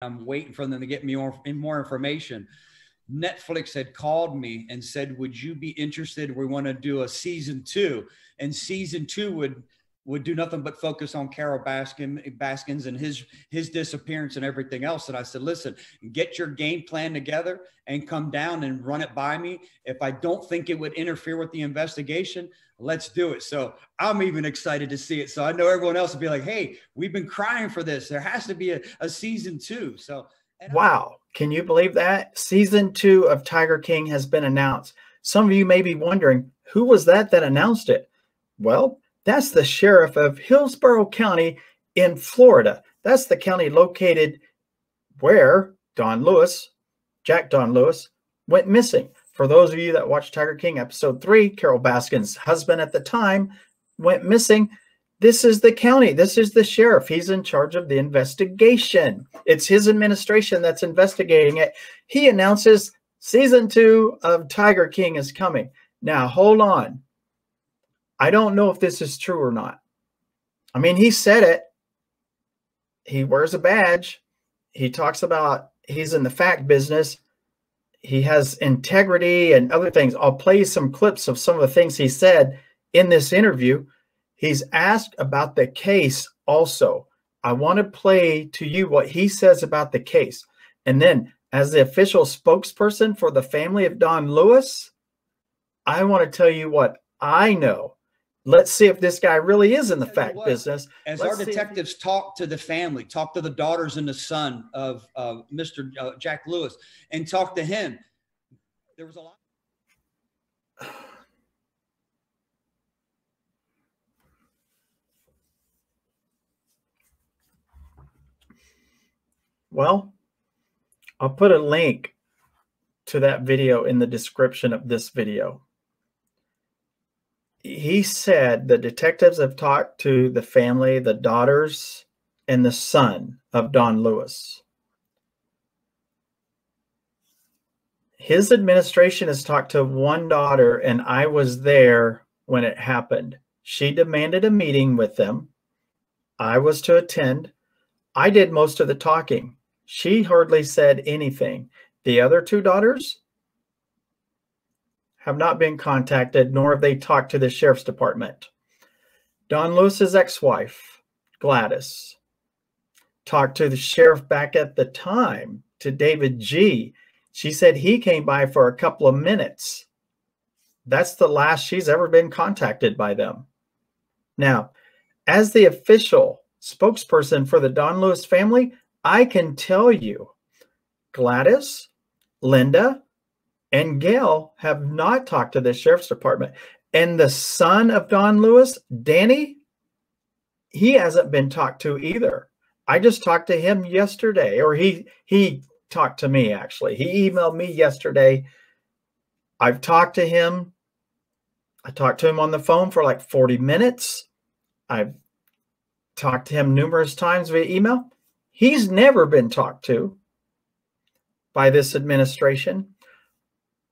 I'm waiting for them to get me more information. Netflix had called me and said, "Would you be interested? We want to do a season two, and season two would do nothing but focus on Carole Baskins and his disappearance and everything else." And I said, "Listen, get your game plan together and come down and run it by me. If I don't think it would interfere with the investigation, let's do it." So I'm even excited to see it. So I know everyone else will be like, "Hey, we've been crying for this. There has to be a season two." So. Wow. Can you believe that? Season 2 of Tiger King has been announced. Some of you may be wondering, who was that announced it? Well, that's the sheriff of Hillsborough County in Florida. That's the county located where Jack Don Lewis, went missing. For those of you that watched Tiger King episode 3, Carole Baskin's husband at the time went missing. This is the county. This is the sheriff. He's in charge of the investigation. It's his administration that's investigating it. He announces season 2 of Tiger King is coming. Now, hold on. I don't know if this is true or not. I mean, he said it. He wears a badge. He talks about he's in the fact business. He has integrity and other things. I'll play you some clips of some of the things he said in this interview. He's asked about the case also. I want to play to you what he says about the case. And then as the official spokesperson for the family of Don Lewis, I want to tell you what I know. Let's see if this guy really is in the fact business. As our detectives talk to the family, talk to the daughters and the son of Mr. Jack Lewis, and talk to him, there was a lot. Well, I'll put a link to that video in the description of this video. He said the detectives have talked to the family, the daughters, and the son of Don Lewis. His administration has talked to one daughter, and I was there when it happened. She demanded a meeting with them. I was to attend. I did most of the talking. She hardly said anything. The other 2 daughters have not been contacted, nor have they talked to the sheriff's department. Don Lewis's ex-wife, Gladys, talked to the sheriff back at the time, to David G. She said he came by for a couple of minutes. That's the last she's ever been contacted by them. Now, as the official spokesperson for the Don Lewis family, I can tell you Gladys, Linda, and Gail have not talked to the sheriff's department. And the son of Don Lewis, Danny, he hasn't been talked to either. I just talked to him yesterday, or he talked to me, actually. He emailed me yesterday. I've talked to him. I talked to him on the phone for like 40 minutes. I've talked to him numerous times via email. He's never been talked to by this administration.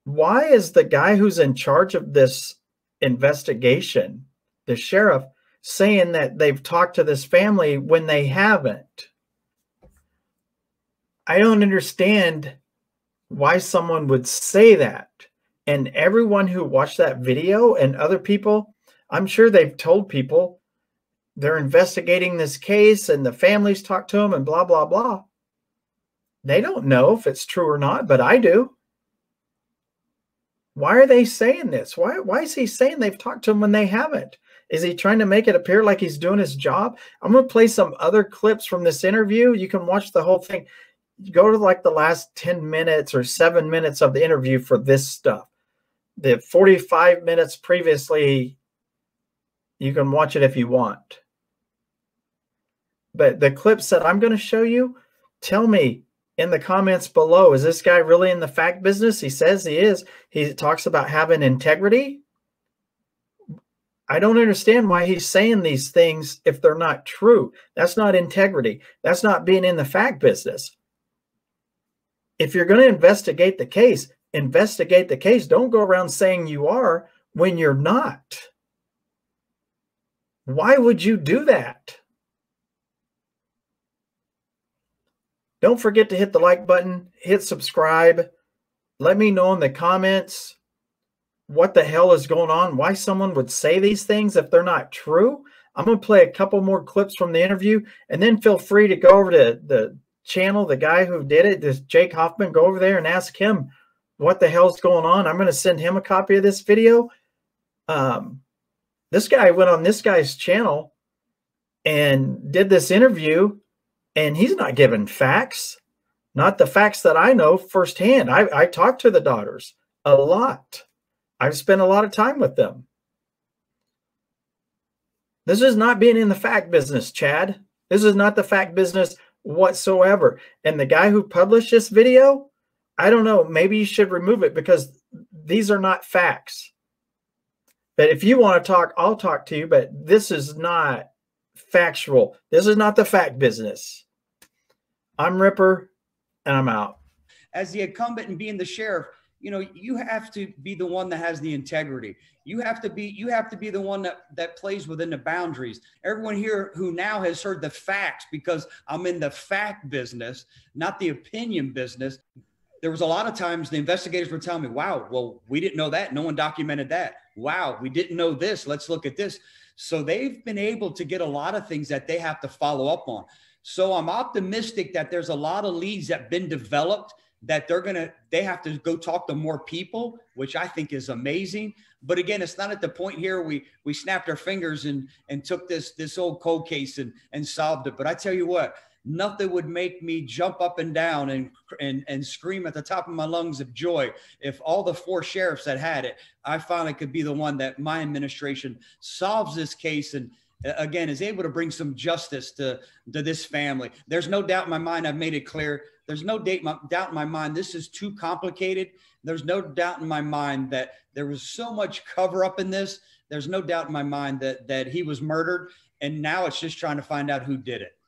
Why is the guy who's in charge of this investigation, the sheriff, saying that they've talked to this family when they haven't? I don't understand why someone would say that. And everyone who watched that video and other people, I'm sure they've told people they're investigating this case and the families talk to them and blah, blah, blah. They don't know if it's true or not, but I do. Why are they saying this? Why is he saying they've talked to him when they haven't? Is he trying to make it appear like he's doing his job? I'm going to play some other clips from this interview. You can watch the whole thing. Go to like the last 10 minutes or 7 minutes of the interview for this stuff. The 45 minutes previously, you can watch it if you want. But the clips that I'm going to show you, tell me in the comments below, is this guy really in the fact business? He says he is. He talks about having integrity. I don't understand why he's saying these things if they're not true. That's not integrity. That's not being in the fact business. If you're going to investigate the case, investigate the case. Don't go around saying you are when you're not. Why would you do that? Don't forget to hit the like button, hit subscribe. Let me know in the comments what the hell is going on, why someone would say these things if they're not true. I'm going to play a couple more clips from the interview, and then feel free to go over to the channel, the guy who did it, this Jake Hoffman, go over there and ask him what the hell's going on. I'm going to send him a copy of this video. This guy went on this guy's channel and did this interview, and he's not giving facts, not the facts that I know firsthand. I talked to the daughters a lot. I've spent a lot of time with them. This is not being in the fact business, Chad. This is not the fact business whatsoever. And the guy who published this video, I don't know, maybe you should remove it because these are not facts. But if you want to talk, I'll talk to you, but this is not factual. This is not the fact business. I'm Ripper, and I'm out. As the incumbent and being the sheriff, you know, you have to be the one that has the integrity. You have to be the one that plays within the boundaries. Everyone here who now has heard the facts, because I'm in the fact business, not the opinion business. There was a lot of times the investigators were telling me, wow, well, we didn't know that. No one documented that. Wow, we didn't know this. Let's look at this. So they've been able to get a lot of things that they have to follow up on. So I'm optimistic that there's a lot of leads that have been developed that they have to go talk to more people, which I think is amazing. But again, it's not at the point here we snapped our fingers and took this old cold case and solved it. But I tell you what, nothing would make me jump up and down and scream at the top of my lungs of joy if all the 4 sheriffs that had it, I finally could be the one that my administration solves this case and again is able to bring some justice to this family. There's no doubt in my mind. I've made it clear. There's no doubt in my mind. This is too complicated. There's no doubt in my mind that there was so much cover up in this. There's no doubt in my mind that he was murdered. And now it's just trying to find out who did it.